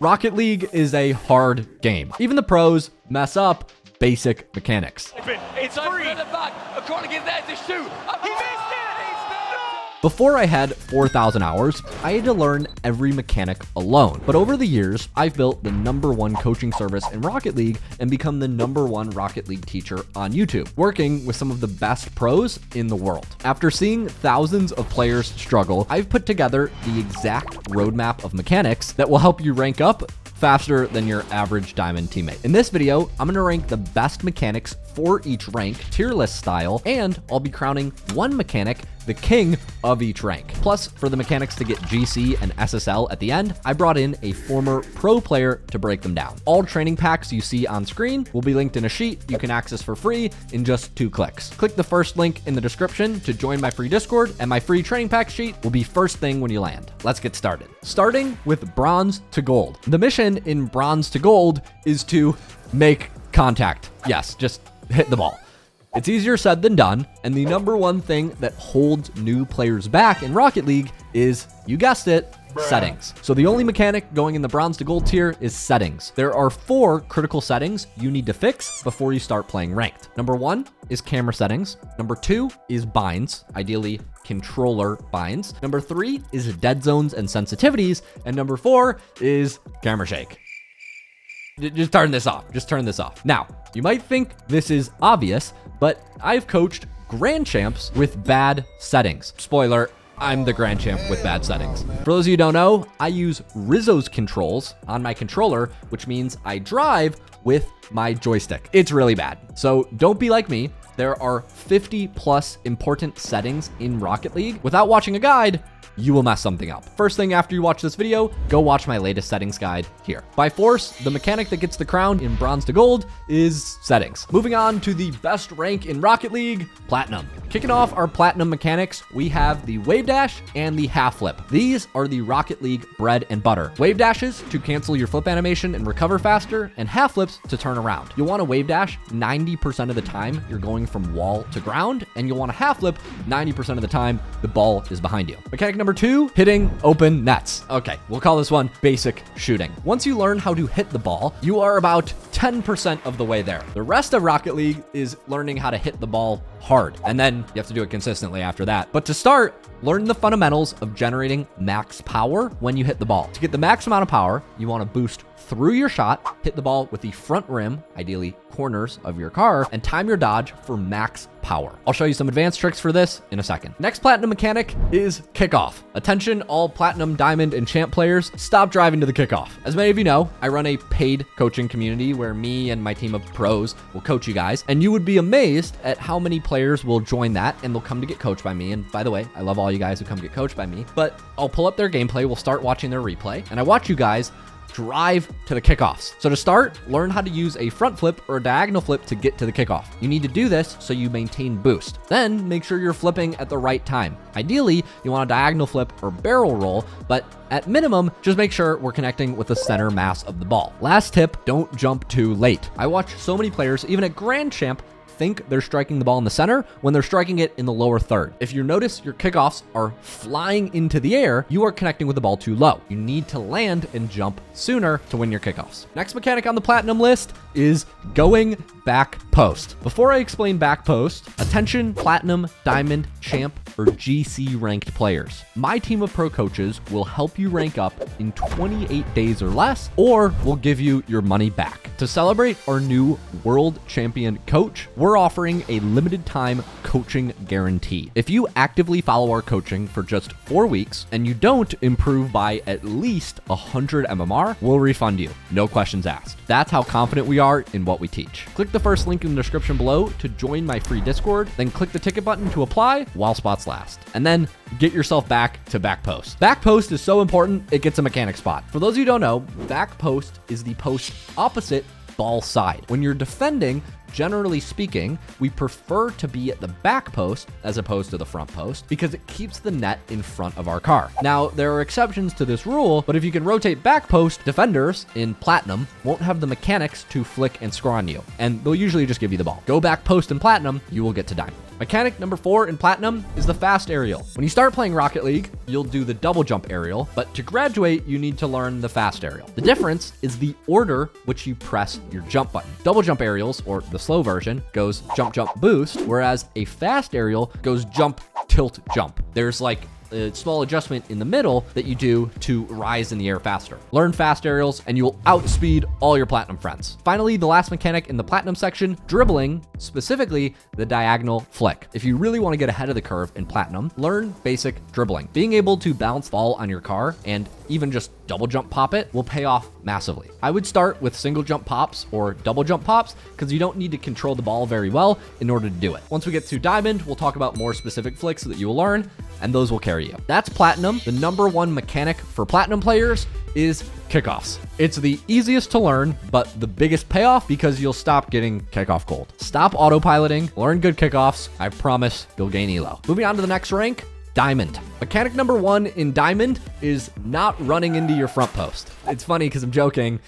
Rocket League is a hard game. Even the pros mess up basic mechanics. It's free. According to get that to shoot. He missed it. Before I had 4,000 hours, I had to learn every mechanic alone. But over the years, I've built the #1 coaching service in Rocket League and become the #1 Rocket League teacher on YouTube, working with some of the best pros in the world. After seeing thousands of players struggle, I've put together the exact roadmap of mechanics that will help you rank up faster than your average diamond teammate. In this video, I'm gonna rank the best mechanics for each rank, tier list style, and I'll be crowning one mechanic the king of each rank. Plus, for the mechanics to get GC and SSL at the end, I brought in a former pro player to break them down. All training packs you see on screen will be linked in a sheet you can access for free in just 2 clicks. Click the first link in the description to join my free Discord, and my free training pack sheet will be first thing when you land. Let's get started. Starting with bronze to gold. The mission in bronze to gold is to make contact. Yes, just hit the ball. It's easier said than done, and the #1 thing that holds new players back in Rocket League is, you guessed it, settings. So the only mechanic going in the bronze to gold tier is settings. There are 4 critical settings you need to fix before you start playing ranked. #1 is camera settings. #2 is binds, ideally controller binds. #3 is dead zones and sensitivities. And #4 is camera shake. Just turn this off. Just turn this off. Now, you might think this is obvious, but I've coached grand champs with bad settings. Spoiler, I'm the grand champ with bad settings. For those of you who don't know, I use Rizzo's controls on my controller, which means I drive with my joystick. It's really bad. So don't be like me. There are 50+ important settings in Rocket League. Without watching a guide, you will mess something up. First thing after you watch this video, go watch my latest settings guide here. By force, the mechanic that gets the crown in bronze to gold is settings. Moving on to the best rank in Rocket League, platinum. Kicking off our platinum mechanics, we have the Wavedash and the Half-flip. These are the Rocket League bread and butter. Wavedashes to cancel your flip animation and recover faster, and Half-flips to turn around. You'll want a Wavedash 90% of the time you're going from wall to ground, and you'll want a Half-flip 90% of the time the ball is behind you. Mechanic #2, hitting open nets. Okay, we'll call this one basic shooting. Once you learn how to hit the ball, you are about 10% of the way there. The rest of Rocket League is learning how to hit the ball hard, and then you have to do it consistently after that. But to start, learn the fundamentals of generating max power when you hit the ball. To get the max amount of power, you want to boost through your shot, hit the ball with the front rim, ideally corners of your car, and time your dodge for max power. I'll show you some advanced tricks for this in a second. Next platinum mechanic is kickoff. Attention all platinum, diamond, and champ players, stop driving to the kickoff. As many of you know, I run a paid coaching community where me and my team of pros will coach you guys, and you would be amazed at how many players will join that and they'll come to get coached by me. And by the way, I love all you guys who come get coached by me, but I'll pull up their gameplay, we'll start watching their replay, and I watch you guys drive to the kickoffs. So to start, learn how to use a front flip or a diagonal flip to get to the kickoff. You need to do this so you maintain boost. Then make sure you're flipping at the right time. Ideally, you want a diagonal flip or barrel roll, but at minimum, just make sure we're connecting with the center mass of the ball. Last tip, don't jump too late. I watch so many players, even at Grand Champ, think they're striking the ball in the center when they're striking it in the lower third. If you notice your kickoffs are flying into the air, you are connecting with the ball too low. You need to land and jump sooner to win your kickoffs. Next mechanic on the platinum list is going back post. Before I explain back post, attention platinum, diamond, champ, or GC ranked players. My team of pro coaches will help you rank up in 28 days or less, or we'll give you your money back. To celebrate our new world champion coach, we're offering a limited time coaching guarantee. If you actively follow our coaching for just 4 weeks and you don't improve by at least 100 MMR, we'll refund you. No questions asked. That's how confident we are in what we teach. Click the first link in the description below to join my free Discord, then click the ticket button to apply while spots last. And then get yourself back to back post. Back post is so important, it gets a mechanic spot. For those of you who don't know, back post is the post opposite ball side. When you're defending, generally speaking, we prefer to be at the back post as opposed to the front post because it keeps the net in front of our car. Now, there are exceptions to this rule, but if you can rotate back post, defenders in platinum won't have the mechanics to flick and score on you, and they'll usually just give you the ball. Go back post in platinum, you will get to diamond. Mechanic number 4 in Platinum is the fast aerial. When you start playing Rocket League, you'll do the double jump aerial, but to graduate, you need to learn the fast aerial. The difference is the order which you press your jump button. Double jump aerials, or the slow version, goes jump, jump, boost, whereas a fast aerial goes jump, tilt, jump. There's like a small adjustment in the middle that you do to rise in the air faster. Learn fast aerials and you will outspeed all your Platinum friends. Finally, the last mechanic in the Platinum section, dribbling, specifically the diagonal flick. If you really want to get ahead of the curve in Platinum, learn basic dribbling. Being able to bounce ball on your car and even just double jump pop it will pay off massively. I would start with single jump pops or double jump pops because you don't need to control the ball very well in order to do it. Once we get to Diamond, we'll talk about more specific flicks that you will learn, and those will carry you. That's Platinum. The number 1 mechanic for Platinum players is kickoffs. It's the easiest to learn, but the biggest payoff because you'll stop getting kickoff cold. Stop autopiloting, learn good kickoffs. I promise you'll gain elo. Moving on to the next rank, Diamond. Mechanic number 1 in Diamond is not running into your front post. It's funny because I'm joking,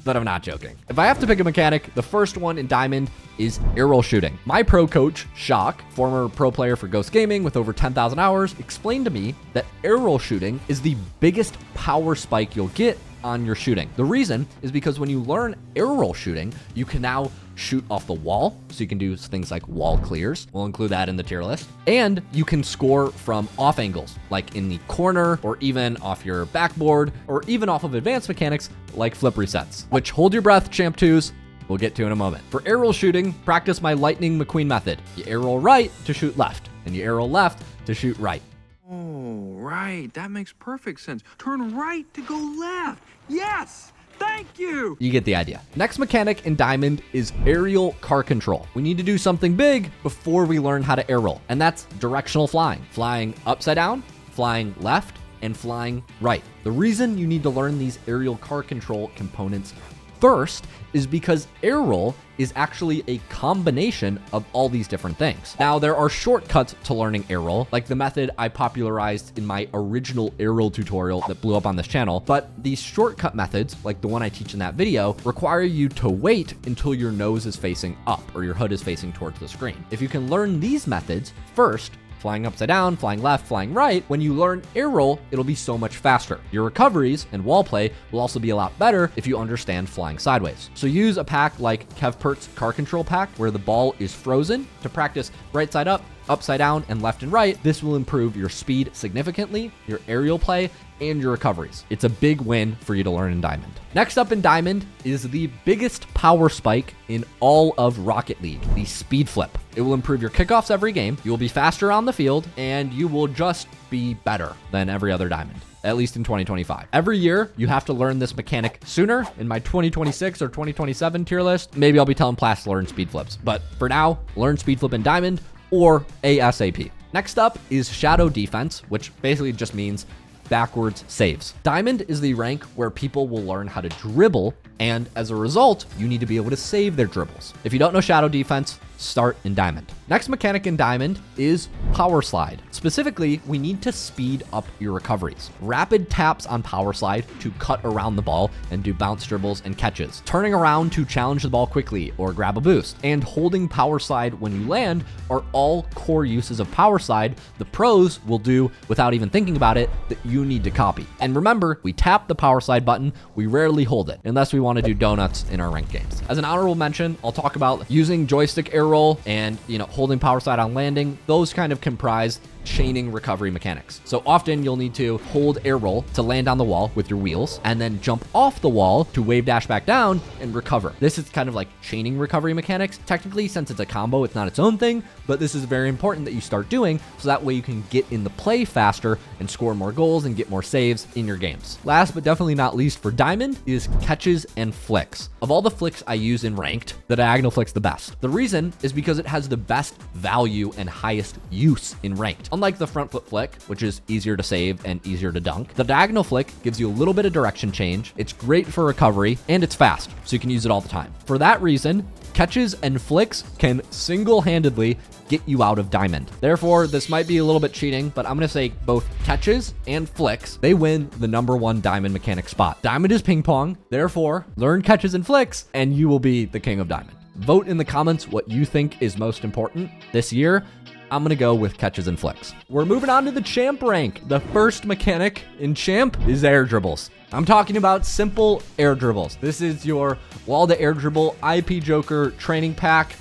but I'm not joking. If I have to pick a mechanic, the first one in Diamond is aerial shooting. My pro coach, Shock, former pro player for Ghost Gaming with over 10,000 hours, explained to me that aerial shooting is the biggest power spike you'll get on your shooting. The reason is because when you learn aerial shooting, you can now shoot off the wall. So you can do things like wall clears. We'll include that in the tier list. And you can score from off angles, like in the corner or even off your backboard or even off of advanced mechanics like flip resets, which hold your breath, champ 2s. We'll get to in a moment. For aerial shooting, practice my Lightning McQueen method. You aerial right to shoot left, and you aerial left to shoot right. Oh, right. That makes perfect sense. Turn right to go left. Yes! Thank you! You get the idea. Next mechanic in Diamond is aerial car control. We need to do something big before we learn how to aerial, and that's directional flying. Flying upside down, flying left, and flying right. The reason you need to learn these aerial car control components first is because aerial is actually a combination of all these different things. Now, there are shortcuts to learning aerial, like the method I popularized in my original aerial tutorial that blew up on this channel, but these shortcut methods, like the one I teach in that video, require you to wait until your nose is facing up or your hood is facing towards the screen. If you can learn these methods first, flying upside down, flying left, flying right, when you learn aerial, it'll be so much faster. Your recoveries and wall play will also be a lot better if you understand flying sideways. So use a pack like Kevpert's car control pack, where the ball is frozen, to practice right side up, upside down, and left and right. This will improve your speed significantly, your aerial play, and your recoveries. It's a big win for you to learn in Diamond. Next up in Diamond is the biggest power spike in all of Rocket League, the Speedflip. It will improve your kickoffs every game, you will be faster on the field, and you will just be better than every other Diamond, at least in 2025. Every year, you have to learn this mechanic sooner. In my 2026 or 2027 tier list, maybe I'll be telling Plas to learn speed flips. But for now, learn speed flip in Diamond or ASAP. Next up is Shadow Defense, which basically just means backwards saves. Diamond is the rank where people will learn how to dribble, and as a result, you need to be able to save their dribbles. If you don't know Shadow Defense, start in Diamond. Next mechanic in Diamond is Powerslide. Specifically, we need to speed up your recoveries. Rapid taps on Powerslide to cut around the ball and do bounce dribbles and catches. Turning around to challenge the ball quickly or grab a boost. And holding Powerslide when you land are all core uses of Powerslide the pros will do without even thinking about it that you need to copy. And remember, we tap the Powerslide button, we rarely hold it, unless we want to do donuts in our ranked games. As an honorable mention, I'll talk about using joystick air roll and, holding Powerslide on landing. Those kind of comprise chaining recovery mechanics. So often you'll need to hold air roll to land on the wall with your wheels and then jump off the wall to wave dash back down and recover. This is kind of like chaining recovery mechanics. Technically, since it's a combo, it's not its own thing, but this is very important that you start doing so that way you can get in the play faster and score more goals and get more saves in your games. Last but definitely not least for Diamond is catches and flicks. Of all the flicks I use in ranked, the diagonal flick's the best. The reason is because it has the best value and highest use in ranked. Unlike the front foot flick, which is easier to save and easier to dunk, the diagonal flick gives you a little bit of direction change. It's great for recovery and it's fast, so you can use it all the time. For that reason, catches and flicks can single-handedly get you out of Diamond. Therefore, this might be a little bit cheating, but I'm going to say both catches and flicks, they win the #1 Diamond mechanic spot. Diamond is ping pong, therefore learn catches and flicks and you will be the king of Diamond. Vote in the comments what you think is most important this year. I'm going to go with catches and flicks. We're moving on to the champ rank. The first mechanic in champ is air dribbles. I'm talking about simple air dribbles. This is your wall to air dribble IP Joker training pack.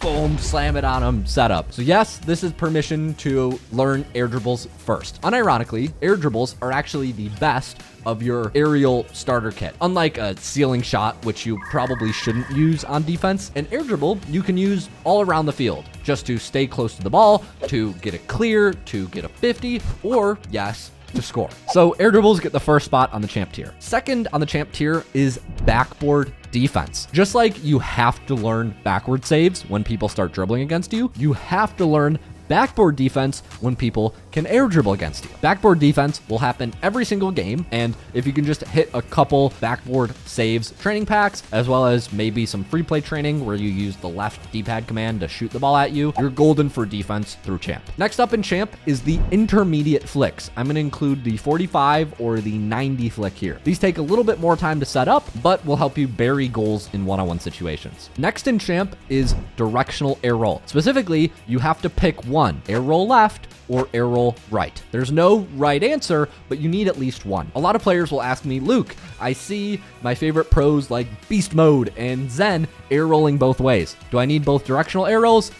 Boom, slam it on them setup. So yes, this is permission to learn air dribbles first. Unironically, air dribbles are actually the best of your aerial starter kit. Unlike a ceiling shot, which you probably shouldn't use on defense, an air dribble you can use all around the field just to stay close to the ball, to get it clear, to get a 50, or yes, to score. So air dribbles get the first spot on the champ tier. Second on the champ tier is backboard defense. Just like you have to learn backward saves when people start dribbling against you, you have to learn backboard defense when people can air dribble against you. Backboard defense will happen every single game, and if you can just hit a couple backboard saves training packs, as well as maybe some free play training where you use the left D-pad command to shoot the ball at you, you're golden for defense through champ. Next up in champ is the intermediate flicks. I'm going to include the 45 or the 90 flick here. These take a little bit more time to set up, but will help you bury goals in one-on-one situations. Next in champ is directional air roll. Specifically, you have to pick one, air roll left or air roll right. There's no right answer, but you need at least one. A lot of players will ask me, Luke, I see my favorite pros like Beast Mode and Zen air rolling both ways. Do I need both directional air rolls?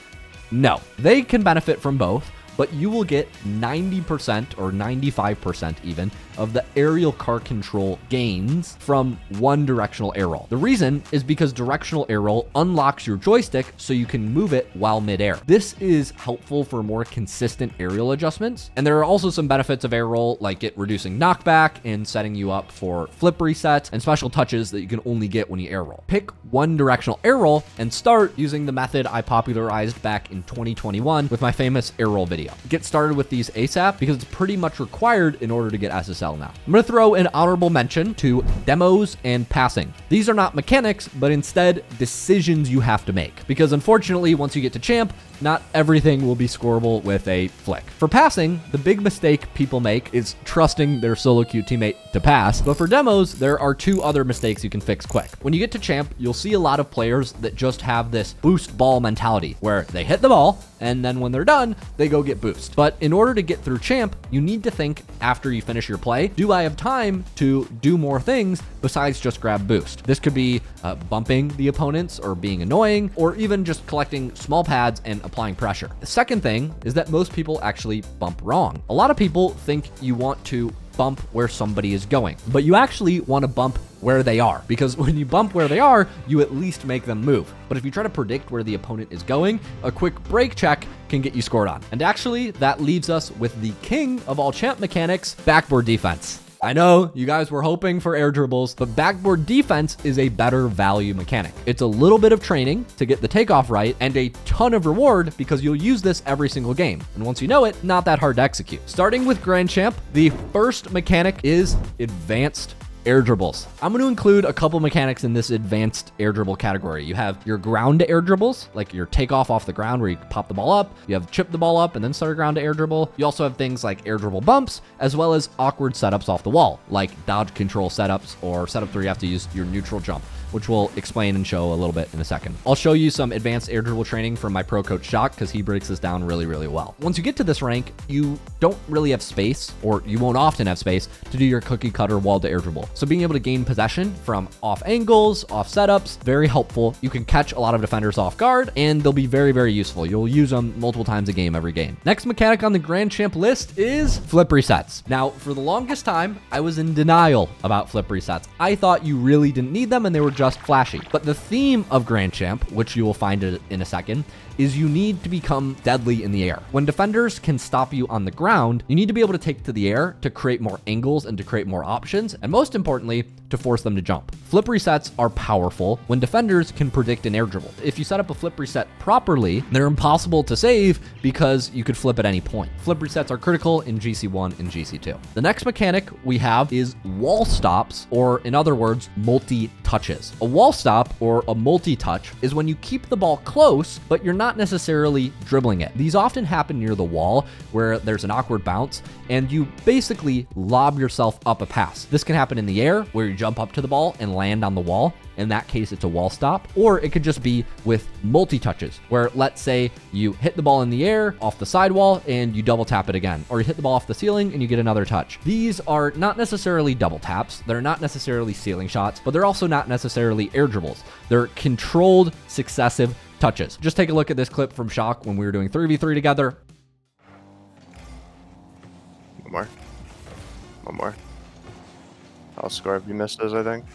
No, they can benefit from both, but you will get 90% or 95% even of the aerial car control gains from one directional air roll. The reason is because directional air roll unlocks your joystick so you can move it while midair. This is helpful for more consistent aerial adjustments. And there are also some benefits of air roll, like it reducing knockback and setting you up for flip resets and special touches that you can only get when you air roll. Pick one directional air roll and start using the method I popularized back in 2021 with my famous air roll video. Get started with these ASAP because it's pretty much required in order to get SSL now. I'm going to throw an honorable mention to demos and passing. These are not mechanics, but instead decisions you have to make. Because unfortunately, once you get to champ, not everything will be scoreable with a flick. For passing, the big mistake people make is trusting their solo queue teammate to pass. But for demos, there are two other mistakes you can fix quick. When you get to champ, you'll see a lot of players that just have this boost ball mentality where they hit the ball and then when they're done, they go get boost. But in order to get through champ, you need to think after you finish your play, do I have time to do more things besides just grab boost? This could be bumping the opponents or being annoying, or even just collecting small pads and applying pressure. The second thing is that most people actually bump wrong. A lot of people think you want to bump where somebody is going, but you actually want to bump where they are, because when you bump where they are, you at least make them move. But if you try to predict where the opponent is going, a quick break check can get you scored on. And actually, that leaves us with the king of all champ mechanics, backboard defense. I know you guys were hoping for air dribbles, but backboard defense is a better value mechanic. It's a little bit of training to get the takeoff right and a ton of reward because you'll use this every single game. And once you know it, not that hard to execute. Starting with Grand Champ, the first mechanic is advanced air dribbles. I'm going to include a couple mechanics in this advanced air dribble category. You have your ground to air dribbles, like your takeoff off the ground where you pop the ball up. You have chip the ball up and then start a ground to air dribble. You also have things like air dribble bumps, as well as awkward setups off the wall, like dodge control setups or setup where you have to use your neutral jump, which we'll explain and show a little bit in a second. I'll show you some advanced air dribble training from my pro coach Jacques because he breaks this down really, really well. Once you get to this rank, you don't really have space, or you won't often have space to do your cookie cutter wall to air dribble. So being able to gain possession from off angles, off setups, very helpful. You can catch a lot of defenders off guard and they'll be very, very useful. You'll use them multiple times a game every game. Next mechanic on the Grand Champ list is flip resets. Now, for the longest time, I was in denial about flip resets. I thought you really didn't need them and they were just flashy. But the theme of Grand Champ, which you will find in a second, is you need to become deadly in the air. When defenders can stop you on the ground, you need to be able to take to the air to create more angles and to create more options, and most importantly, to force them to jump. Flip resets are powerful when defenders can predict an air dribble. If you set up a flip reset properly, they're impossible to save because you could flip at any point. Flip resets are critical in GC1 and GC2. The next mechanic we have is wall stops, or in other words, multi-touches. A wall stop or a multi-touch is when you keep the ball close, but you're not necessarily dribbling it. These often happen near the wall where there's an awkward bounce and you basically lob yourself up a pass. This can happen in the air where you jump up to the ball and land on the wall. In that case, it's a wall stop. Or it could just be with multi-touches, where let's say you hit the ball in the air off the sidewall and you double tap it again, or you hit the ball off the ceiling and you get another touch. These are not necessarily double taps. They're not necessarily ceiling shots, but they're also not necessarily air dribbles. They're controlled successive touches. Just take a look at this clip from Shock when we were doing 3v3 together. One more. I'll score if you miss those, I think.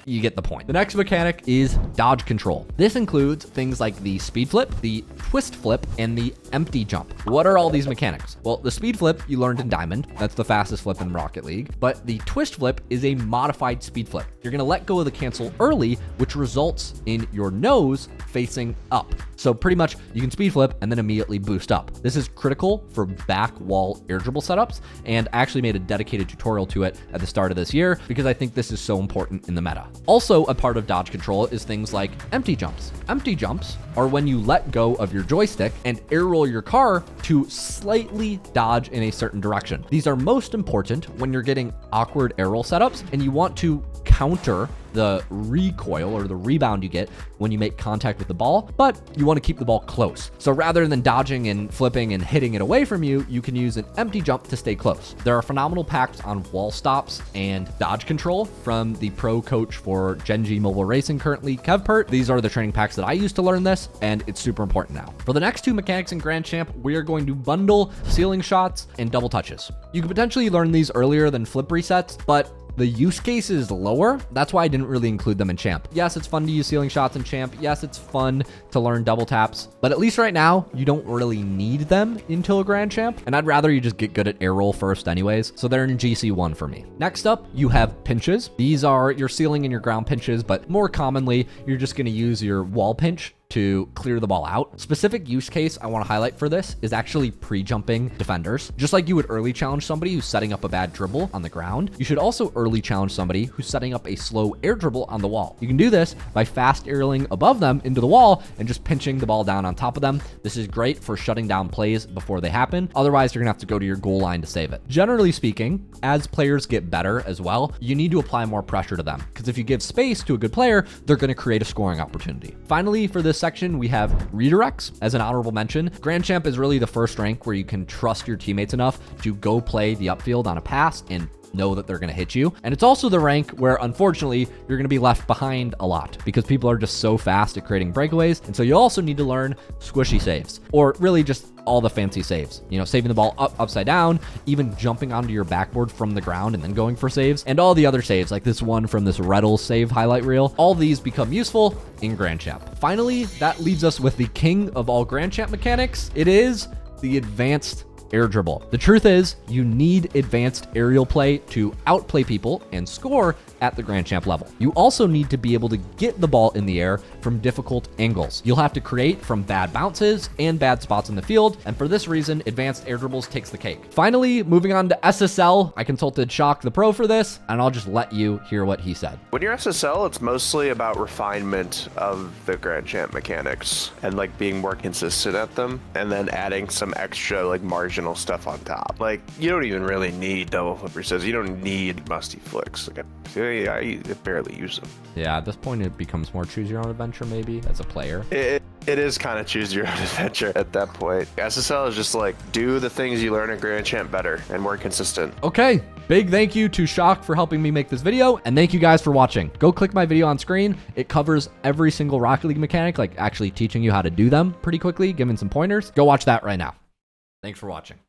You get the point. The next mechanic is dodge control. This includes things like the speed flip, the twist flip, and the empty jump. What are all these mechanics? Well, the speed flip you learned in Diamond. That's the fastest flip in Rocket League. But the twist flip is a modified speed flip. You're going to let go of the cancel early, which results in your nose facing up. So pretty much you can speed flip and then immediately boost up. This is critical for back wall air dribble setups, and I actually made a dedicated tutorial to it at the start of this year because I think this is so important in the meta. Also, a part of dodge control is things like empty jumps. Empty jumps are when you let go of your joystick and air roll your car to slightly dodge in a certain direction. These are most important when you're getting awkward air roll setups and you want to counter the recoil or the rebound you get when you make contact with the ball, but you want to keep the ball close. So rather than dodging and flipping and hitting it away from you, you can use an empty jump to stay close. There are phenomenal packs on wall stops and dodge control from the pro coach for Gen G Mobile Racing currently, Kev Pert. These are the training packs that I used to learn this, and it's super important now. For the next two mechanics in Grand Champ, we are going to bundle ceiling shots and double touches. You could potentially learn these earlier than flip resets, but the use case is lower. That's why I didn't really include them in Champ. Yes, it's fun to use ceiling shots in Champ. Yes, it's fun to learn double taps, but at least right now, you don't really need them until a Grand Champ. And I'd rather you just get good at air roll first anyways. So they're in GC1 for me. Next up, you have pinches. These are your ceiling and your ground pinches, but more commonly, you're just gonna use your wall pinch to clear the ball out. Specific use case I want to highlight for this is actually pre-jumping defenders. Just like you would early challenge somebody who's setting up a bad dribble on the ground, you should also early challenge somebody who's setting up a slow air dribble on the wall. You can do this by fast aerialing above them into the wall and just pinching the ball down on top of them. This is great for shutting down plays before they happen. Otherwise, you're gonna have to go to your goal line to save it. Generally speaking, as players get better as well, you need to apply more pressure to them, because if you give space to a good player, they're gonna create a scoring opportunity. Finally, for this section, we have redirects as an honorable mention. Grand Champ is really the first rank where you can trust your teammates enough to go play the upfield on a pass and know that they're going to hit you. And it's also the rank where, unfortunately, you're going to be left behind a lot because people are just so fast at creating breakaways. And so you also need to learn squishy saves, or really just all the fancy saves, you know, saving the ball upside down, even jumping onto your backboard from the ground and then going for saves, and all the other saves like this one from this Reddle save highlight reel. All these become useful in Grand Champ. Finally, that leaves us with the king of all Grand Champ mechanics. It is the advanced air dribble. The truth is, you need advanced aerial play to outplay people and score at the Grand Champ level. You also need to be able to get the ball in the air from difficult angles. You'll have to create from bad bounces and bad spots in the field, and for this reason, advanced air dribbles takes the cake. Finally, moving on to SSL, I consulted Shock the Pro for this, and I'll just let you hear what he said. When you're SSL, it's mostly about refinement of the Grand Champ mechanics and like being more consistent at them, and then adding some extra like marginal stuff on top. Like, you don't even really need double flip resets. You don't need musty flicks. Like, I barely use them. Yeah, at this point, it becomes more choose your own adventure, maybe, as a player. It is kind of choose your own adventure at that point. SSL is just like, do the things you learn in Grand Champ better and more consistent. Okay, big thank you to Shock for helping me make this video, and thank you guys for watching. Go click my video on screen. It covers every single Rocket League mechanic, like actually teaching you how to do them pretty quickly, giving some pointers. Go watch that right now. Thanks for watching.